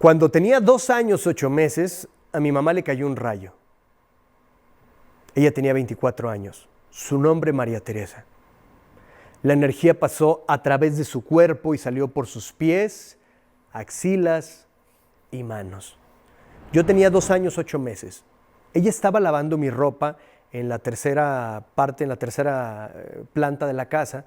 Cuando tenía 2 años, 8 meses, a mi mamá le cayó un rayo. Ella tenía 24 años. Su nombre, María Teresa. La energía pasó a través de su cuerpo y salió por sus pies, axilas y manos. Yo tenía 2 años, 8 meses. Ella estaba lavando mi ropa en la tercera planta de la casa.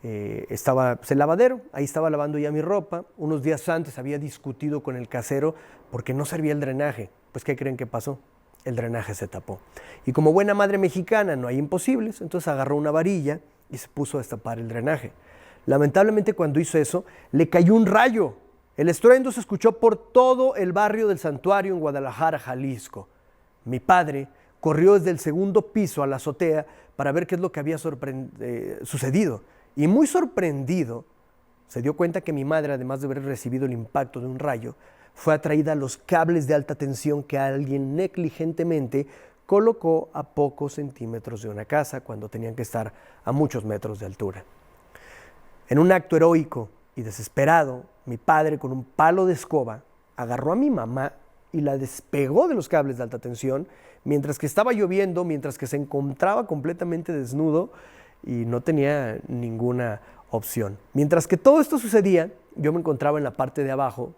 Estaba el lavadero, ahí estaba lavando ya mi ropa. Unos días antes había discutido con el casero porque no servía el drenaje. Pues, ¿qué creen que pasó? El drenaje se tapó. Y como buena madre mexicana no hay imposibles, entonces agarró una varilla y se puso a destapar el drenaje. Lamentablemente, cuando hizo eso, le cayó un rayo. El estruendo se escuchó por todo el barrio del Santuario en Guadalajara, Jalisco. Mi padre corrió desde el segundo piso a la azotea para ver qué es lo que había sucedido. Y muy sorprendido, se dio cuenta que mi madre, además de haber recibido el impacto de un rayo, fue atraída a los cables de alta tensión que alguien negligentemente colocó a pocos centímetros de una casa cuando tenían que estar a muchos metros de altura. En un acto heroico y desesperado, mi padre, con un palo de escoba, agarró a mi mamá y la despegó de los cables de alta tensión mientras que estaba lloviendo, mientras que se encontraba completamente desnudo y no tenía ninguna opción. Mientras que todo esto sucedía, yo me encontraba en la parte de abajo,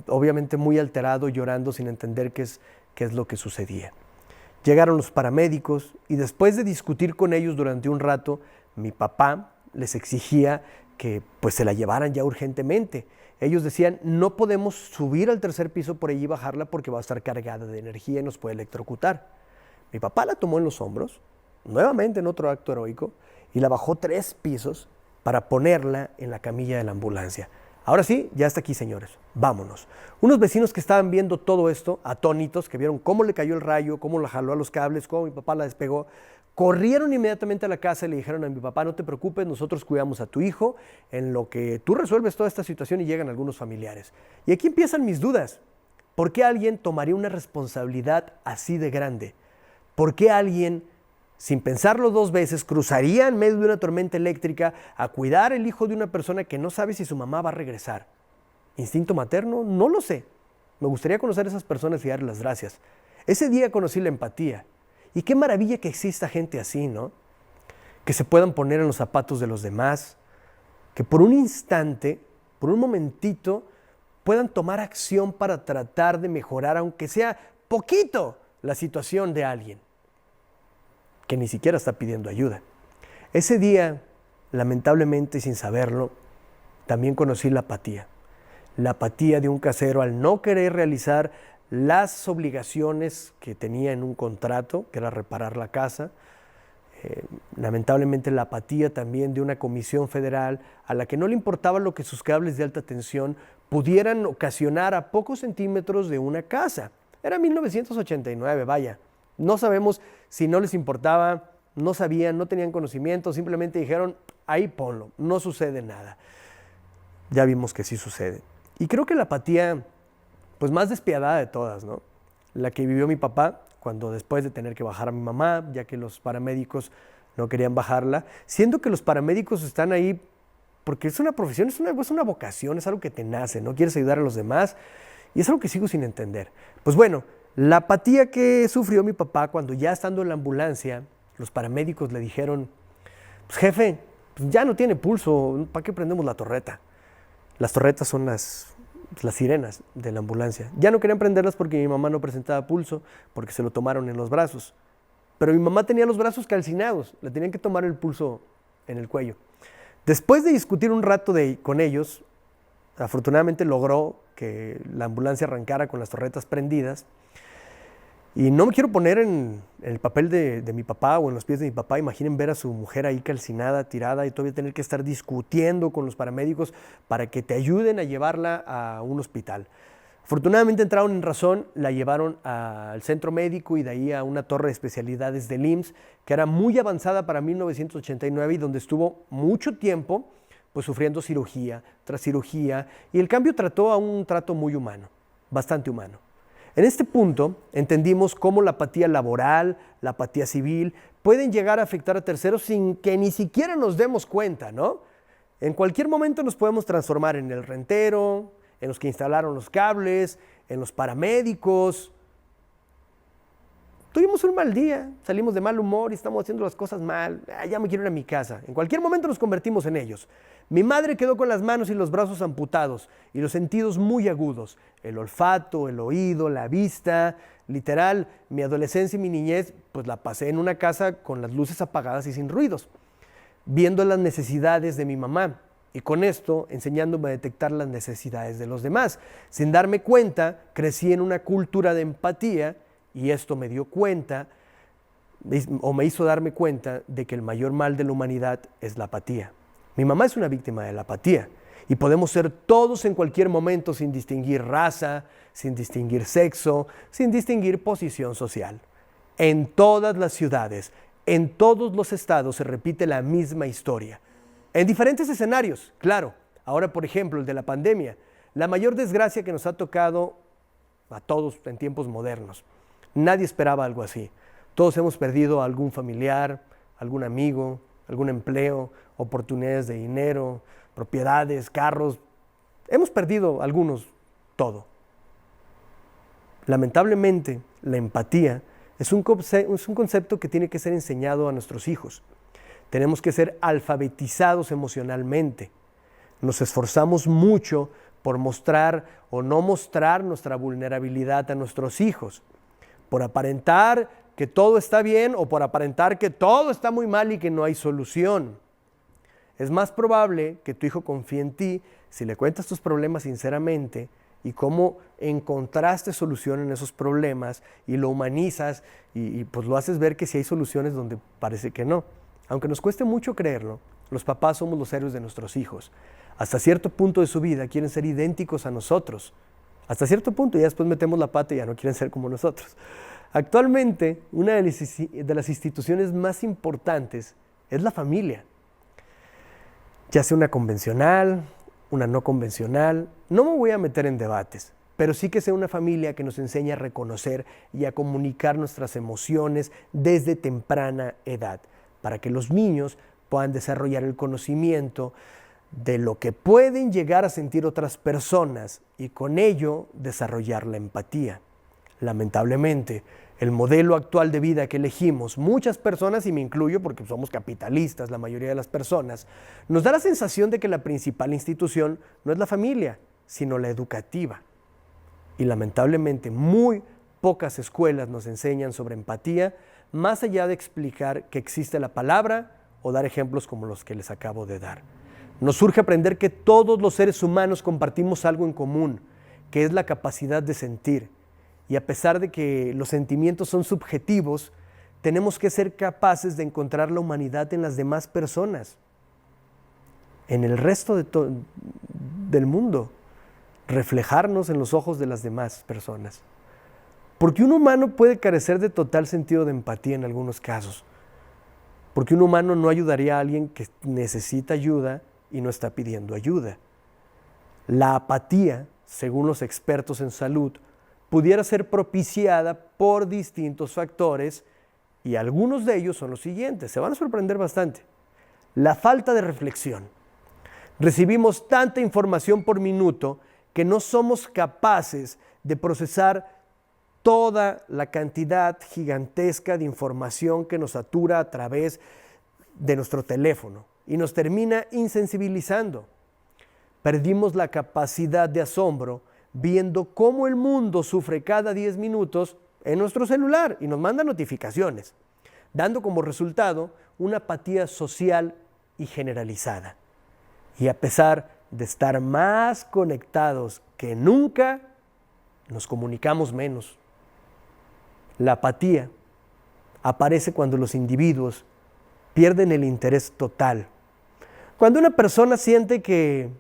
obviamente muy alterado, llorando sin entender qué es lo que sucedía. Llegaron los paramédicos y después de discutir con ellos durante un rato, mi papá les exigía que pues se la llevaran ya urgentemente. Ellos decían, no podemos subir al tercer piso por allí y bajarla porque va a estar cargada de energía y nos puede electrocutar. Mi papá la tomó en los hombros, nuevamente en otro acto heroico, y la bajó 3 pisos para ponerla en la camilla de la ambulancia. Ahora sí, ya está aquí, señores, vámonos. Unos vecinos que estaban viendo todo esto, atónitos, que vieron cómo le cayó el rayo, cómo la jaló a los cables, cómo mi papá la despegó, corrieron inmediatamente a la casa y le dijeron a mi papá, no te preocupes, nosotros cuidamos a tu hijo, en lo que tú resuelves toda esta situación y llegan algunos familiares. Y aquí empiezan mis dudas. ¿Por qué alguien tomaría una responsabilidad así de grande? ¿Por qué alguien, sin pensarlo 2 veces, cruzaría en medio de una tormenta eléctrica a cuidar el hijo de una persona que no sabe si su mamá va a regresar? ¿Instinto materno? No lo sé. Me gustaría conocer a esas personas y darles las gracias. Ese día conocí la empatía. Y qué maravilla que exista gente así, ¿no? Que se puedan poner en los zapatos de los demás, que por un instante, por un momentito, puedan tomar acción para tratar de mejorar, aunque sea poquito, la situación de alguien que ni siquiera está pidiendo ayuda. Ese día, lamentablemente, sin saberlo, también conocí la apatía. La apatía de un casero al no querer realizar las obligaciones que tenía en un contrato, que era reparar la casa. Lamentablemente la apatía también de una comisión federal a la que no le importaba lo que sus cables de alta tensión pudieran ocasionar a pocos centímetros de una casa. Era 1989, vaya. No sabemos si no les importaba, no sabían, no tenían conocimiento, simplemente dijeron, ahí ponlo, no sucede nada. Ya vimos que sí sucede. Y creo que la apatía, pues más despiadada de todas, ¿no? La que vivió mi papá cuando después de tener que bajar a mi mamá, ya que los paramédicos no querían bajarla, siendo que los paramédicos están ahí porque es una profesión, es una vocación, es algo que te nace, ¿no? Quieres ayudar a los demás y es algo que sigo sin entender. Pues bueno, la apatía que sufrió mi papá cuando ya estando en la ambulancia, los paramédicos le dijeron, pues jefe, pues ya no tiene pulso, ¿para qué prendemos la torreta? Las torretas son las sirenas de la ambulancia. Ya no querían prenderlas porque mi mamá no presentaba pulso, porque se lo tomaron en los brazos. Pero mi mamá tenía los brazos calcinados, le tenían que tomar el pulso en el cuello. Después de discutir un rato con ellos, afortunadamente logró que la ambulancia arrancara con las torretas prendidas. Y no me quiero poner en el papel de mi papá o en los pies de mi papá. Imaginen ver a su mujer ahí calcinada, tirada y todavía tener que estar discutiendo con los paramédicos para que te ayuden a llevarla a un hospital. Afortunadamente entraron en razón, la llevaron al centro médico y de ahí a una torre de especialidades del IMSS, que era muy avanzada para 1989 y donde estuvo mucho tiempo pues sufriendo cirugía tras cirugía, y el cambio trató a un trato muy humano, bastante humano. En este punto entendimos cómo la apatía laboral, la apatía civil, pueden llegar a afectar a terceros sin que ni siquiera nos demos cuenta, ¿no? En cualquier momento nos podemos transformar en el rentero, en los que instalaron los cables, en los paramédicos. Tuvimos un mal día, salimos de mal humor y estamos haciendo las cosas mal. Ya me quiero ir a mi casa. En cualquier momento nos convertimos en ellos. Mi madre quedó con las manos y los brazos amputados y los sentidos muy agudos. El olfato, el oído, la vista. Literal, mi adolescencia y mi niñez, pues la pasé en una casa con las luces apagadas y sin ruidos, viendo las necesidades de mi mamá y con esto enseñándome a detectar las necesidades de los demás. Sin darme cuenta, crecí en una cultura de empatía y esto me dio cuenta, o me hizo darme cuenta, de que el mayor mal de la humanidad es la apatía. Mi mamá es una víctima de la apatía y podemos ser todos en cualquier momento sin distinguir raza, sin distinguir sexo, sin distinguir posición social. En todas las ciudades, en todos los estados se repite la misma historia. En diferentes escenarios, claro. Ahora, por ejemplo, el de la pandemia, la mayor desgracia que nos ha tocado a todos en tiempos modernos. Nadie esperaba algo así. Todos hemos perdido a algún familiar, algún amigo, algún empleo, oportunidades de dinero, propiedades, carros. Hemos perdido algunos, todo. Lamentablemente, la empatía es un concepto que tiene que ser enseñado a nuestros hijos. Tenemos que ser alfabetizados emocionalmente. Nos esforzamos mucho por mostrar o no mostrar nuestra vulnerabilidad a nuestros hijos, por aparentar que todo está bien o por aparentar que todo está muy mal y que no hay solución. Es más probable que tu hijo confíe en ti si le cuentas tus problemas sinceramente y cómo encontraste solución en esos problemas y lo humanizas y pues lo haces ver que sí hay soluciones donde parece que no. Aunque nos cueste mucho creerlo, los papás somos los héroes de nuestros hijos. Hasta cierto punto de su vida quieren ser idénticos a nosotros. Hasta cierto punto, y después metemos la pata y ya no quieren ser como nosotros. Actualmente, una de las instituciones más importantes es la familia. Ya sea una convencional, una no convencional, no me voy a meter en debates, pero sí que sea una familia que nos enseñe a reconocer y a comunicar nuestras emociones desde temprana edad, para que los niños puedan desarrollar el conocimiento de lo que pueden llegar a sentir otras personas y con ello desarrollar la empatía. Lamentablemente, el modelo actual de vida que elegimos, muchas personas, y me incluyo porque somos capitalistas, la mayoría de las personas, nos da la sensación de que la principal institución no es la familia, sino la educativa. Y lamentablemente, muy pocas escuelas nos enseñan sobre empatía, más allá de explicar que existe la palabra o dar ejemplos como los que les acabo de dar. Nos surge aprender que todos los seres humanos compartimos algo en común, que es la capacidad de sentir. Y a pesar de que los sentimientos son subjetivos, tenemos que ser capaces de encontrar la humanidad en las demás personas, en el resto del mundo, reflejarnos en los ojos de las demás personas. Porque un humano puede carecer de total sentido de empatía en algunos casos. Porque un humano no ayudaría a alguien que necesita ayuda y no está pidiendo ayuda. La apatía, según los expertos en salud, pudiera ser propiciada por distintos factores y algunos de ellos son los siguientes. Se van a sorprender bastante. La falta de reflexión. Recibimos tanta información por minuto que no somos capaces de procesar toda la cantidad gigantesca de información que nos satura a través de nuestro teléfono y nos termina insensibilizando. Perdimos la capacidad de asombro viendo cómo el mundo sufre cada 10 minutos en nuestro celular y nos manda notificaciones, dando como resultado una apatía social y generalizada. Y a pesar de estar más conectados que nunca, nos comunicamos menos. La apatía aparece cuando los individuos pierden el interés total. Cuando una persona siente que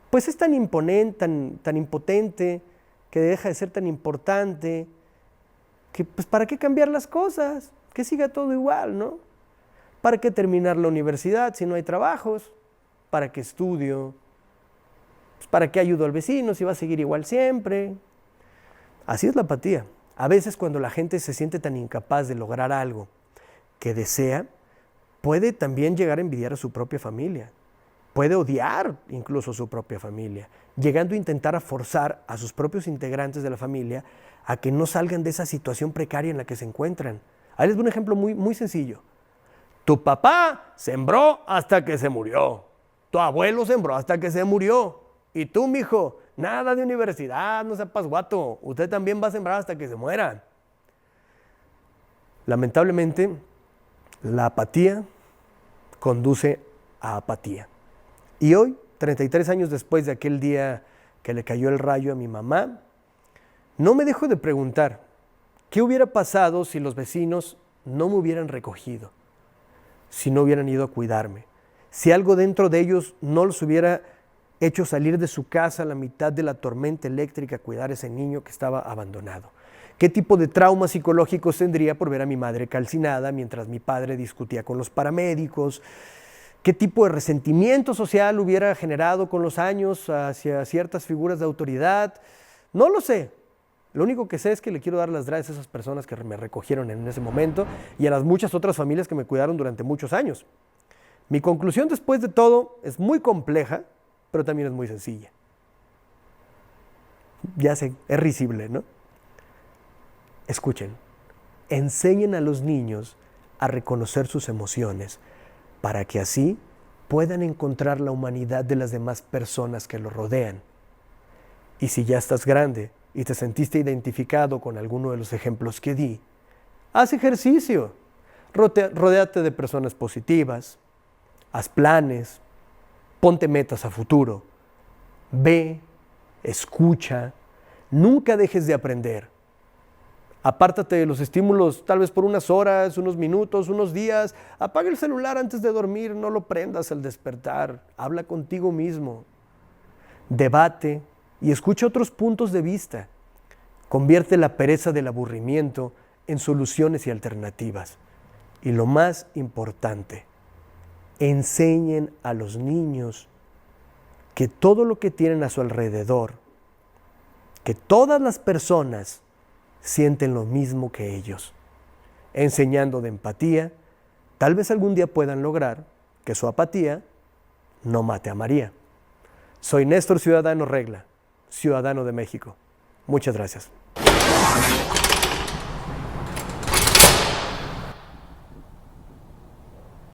pues es tan imponente, tan impotente, que deja de ser tan importante, que pues ¿para qué cambiar las cosas? Que siga todo igual, ¿no? ¿Para qué terminar la universidad si no hay trabajos? ¿Para qué estudio? Pues ¿para qué ayudo al vecino si va a seguir igual siempre? Así es la apatía. A veces cuando la gente se siente tan incapaz de lograr algo que desea, puede también llegar a envidiar a su propia familia. puede odiar incluso a su propia familia, llegando a intentar forzar a sus propios integrantes de la familia a que no salgan de esa situación precaria en la que se encuentran. Ahí les doy un ejemplo muy sencillo. Tu papá sembró hasta que se murió. Tu abuelo sembró hasta que se murió. Y tú, mijo, nada de universidad, no seas pasguato. Usted también va a sembrar hasta que se muera. Lamentablemente, la apatía conduce a apatía. Y hoy, 33 años después de aquel día que le cayó el rayo a mi mamá, no me dejo de preguntar, ¿qué hubiera pasado si los vecinos no me hubieran recogido? Si no hubieran ido a cuidarme, si algo dentro de ellos no los hubiera hecho salir de su casa a la mitad de la tormenta eléctrica a cuidar a ese niño que estaba abandonado. ¿Qué tipo de traumas psicológicos tendría por ver a mi madre calcinada mientras mi padre discutía con los paramédicos? ¿Qué tipo de resentimiento social hubiera generado con los años hacia ciertas figuras de autoridad? No lo sé. Lo único que sé es que le quiero dar las gracias a esas personas que me recogieron en ese momento y a las muchas otras familias que me cuidaron durante muchos años. Mi conclusión después de todo es muy compleja, pero también es muy sencilla. Ya sé, es risible, ¿no? Escuchen, enseñen a los niños a reconocer sus emociones para que así puedan encontrar la humanidad de las demás personas que los rodean. Y si ya estás grande y te sentiste identificado con alguno de los ejemplos que di, haz ejercicio, rodéate de personas positivas, haz planes, ponte metas a futuro, ve, escucha, nunca dejes de aprender. Apártate de los estímulos tal vez por unas horas, unos minutos, unos días. Apaga el celular antes de dormir, no lo prendas al despertar. Habla contigo mismo. Debate y escucha otros puntos de vista. Convierte la pereza del aburrimiento en soluciones y alternativas. Y lo más importante, enseñen a los niños que todo lo que tienen a su alrededor, que todas las personas sienten lo mismo que ellos. Enseñando de empatía, tal vez algún día puedan lograr que su apatía no mate a María. Soy Néstor Ciudadano Regla, ciudadano de México. Muchas gracias.